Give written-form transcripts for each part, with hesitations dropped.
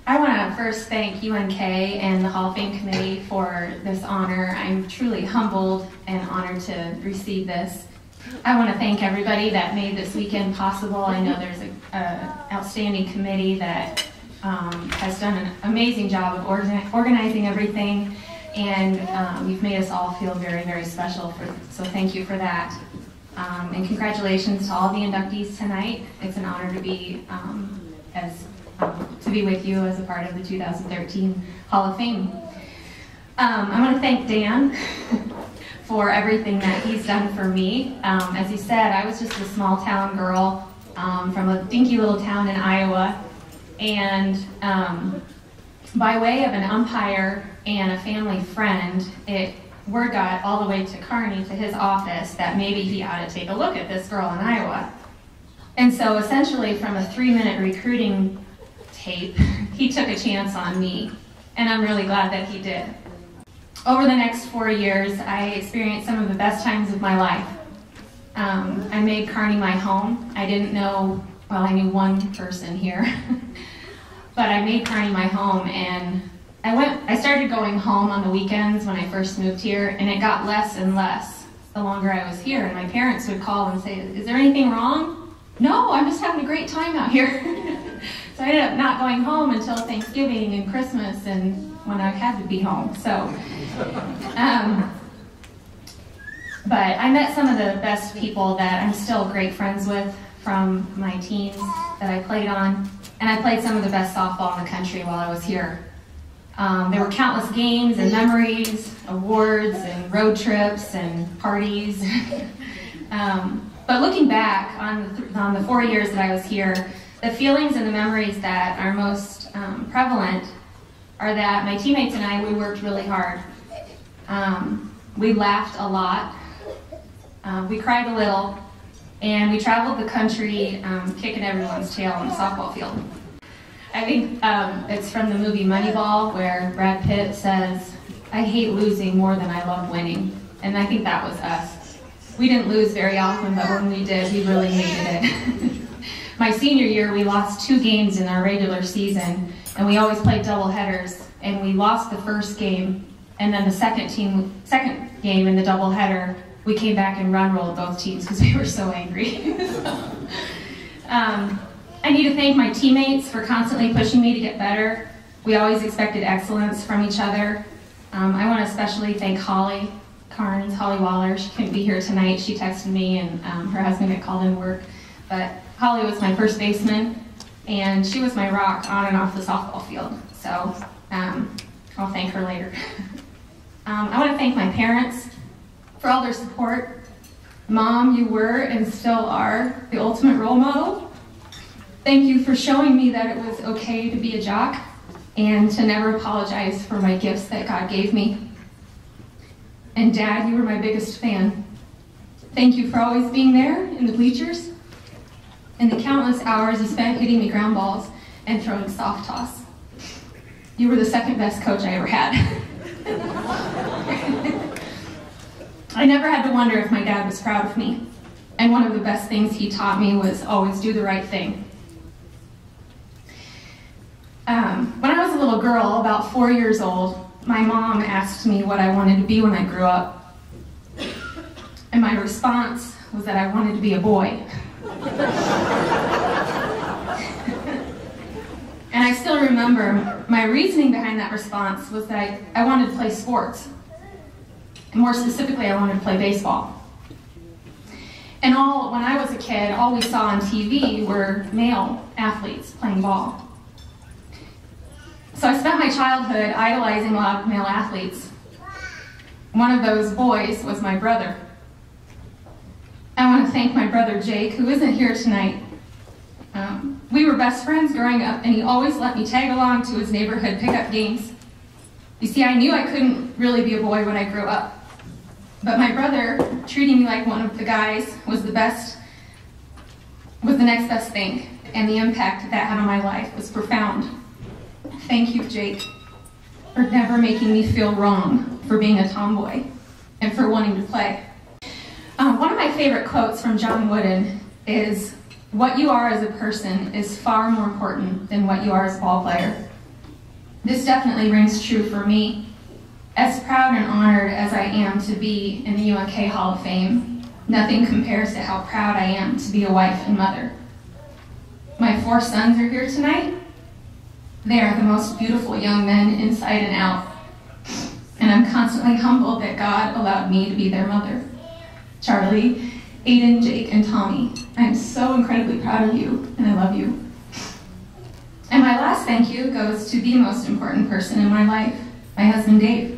I want to first thank UNK and the Hall of Fame Committee for this honor. I'm truly humbled and honored to receive this. I want to thank everybody that made this weekend possible. I know there's an outstanding committee that has done an amazing job of organizing everything, and you've made us all feel very, very special, so thank you for that. And congratulations to all the inductees tonight. It's an honor to be with you as a part of the 2013 Hall of Fame. I want to thank Dan for everything that he's done for me. As he said, I was just a small town girl from a dinky little town in Iowa, and by way of an umpire and a family friend, word got all the way to Kearney, to his office, that maybe he ought to take a look at this girl in Iowa. And so essentially from a 3-minute recruiting tape, he took a chance on me, and I'm really glad that he did. Over the next 4 years, I experienced some of the best times of my life. I made Kearney my home. I didn't know, well, I knew one person here, but I made Kearney my home, and I started going home on the weekends when I first moved here, and it got less and less the longer I was here, and my parents would call and say, "Is there anything wrong?" "No, I'm just having a great time out here." So I ended up not going home until Thanksgiving and Christmas, and when I had to be home. So, but I met some of the best people that I'm still great friends with from my teams that I played on, and I played some of the best softball in the country while I was here. There were countless games and memories, awards and road trips and parties. But looking back on the 4 years that I was here, the feelings and the memories that are most prevalent are that my teammates and I, we worked really hard. We laughed a lot. We cried a little. And we traveled the country kicking everyone's tail on the softball field. I think it's from the movie Moneyball, where Brad Pitt says, "I hate losing more than I love winning." And I think that was us. We didn't lose very often, but when we did, we really hated it. My senior year, we lost 2 games in our regular season, and we always played double headers, and we lost the first game, and then the second game in the double header, we came back and run-rolled both teams because we were so angry. I need to thank my teammates for constantly pushing me to get better. We always expected excellence from each other. I want to especially thank Holly Carnes, Holly Waller. She couldn't be here tonight. She texted me, and her husband got called in work. But Holly was my first baseman, and she was my rock on and off the softball field. So I'll thank her later. I want to thank my parents for all their support. Mom, you were and still are the ultimate role model. Thank you for showing me that it was okay to be a jock and to never apologize for my gifts that God gave me. And Dad, you were my biggest fan. Thank you for always being there in the bleachers and the countless hours you spent hitting me ground balls and throwing soft toss. You were the second best coach I ever had. I never had to wonder if my dad was proud of me. And one of the best things he taught me was always do the right thing. When I was a little girl, about 4 years old, my mom asked me what I wanted to be when I grew up. And my response was that I wanted to be a boy. And I still remember my reasoning behind that response was that I wanted to play sports. And more specifically, I wanted to play baseball. And when I was a kid, all we saw on TV were male athletes playing ball. So I spent my childhood idolizing a lot of male athletes. One of those boys was my brother. I want to thank my brother Jake, who isn't here tonight. We were best friends growing up, and he always let me tag along to his neighborhood pickup games. You see, I knew I couldn't really be a boy when I grew up. But my brother, treating me like one of the guys, was the next best thing, and the impact that had on my life was profound. Thank you, Jake, for never making me feel wrong for being a tomboy and for wanting to play. One of my favorite quotes from John Wooden is, "What you are as a person is far more important than what you are as a ball player." This definitely rings true for me. As proud and honored as I am to be in the UNK Hall of Fame, nothing compares to how proud I am to be a wife and mother. My 4 sons are here tonight. They are the most beautiful young men inside and out, and I'm constantly humbled that God allowed me to be their mother. Charlie, Aiden, Jake, and Tommy, I'm so incredibly proud of you, and I love you. And my last thank you goes to the most important person in my life, my husband, Dave.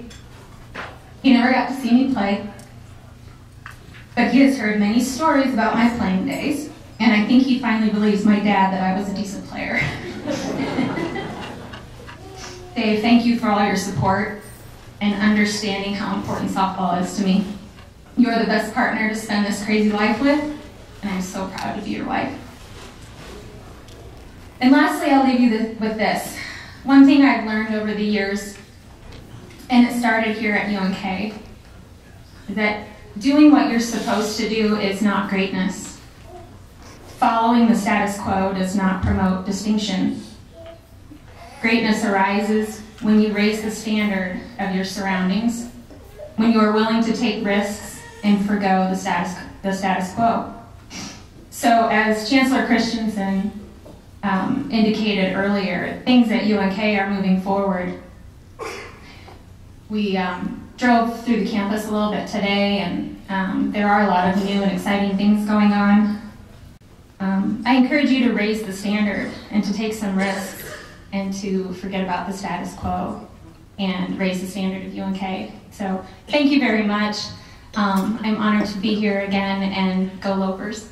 He never got to see me play, but he has heard many stories about my playing days, and I think he finally believes my dad that I was a decent player. Dave, thank you for all your support and understanding how important softball is to me. You're the best partner to spend this crazy life with, and I'm so proud to be your wife. And lastly, I'll leave you with this. One thing I've learned over the years, and it started here at UNK, is that doing what you're supposed to do is not greatness. Following the status quo does not promote distinction. Greatness arises when you raise the standard of your surroundings, when you are willing to take risks and forgo the status quo. So as Chancellor Christensen indicated earlier, things at UNK are moving forward. We drove through the campus a little bit today, and there are a lot of new and exciting things going on. I encourage you to raise the standard and to take some risks and to forget about the status quo and raise the standard of UNK. So thank you very much. I'm honored to be here again, and go Lopers.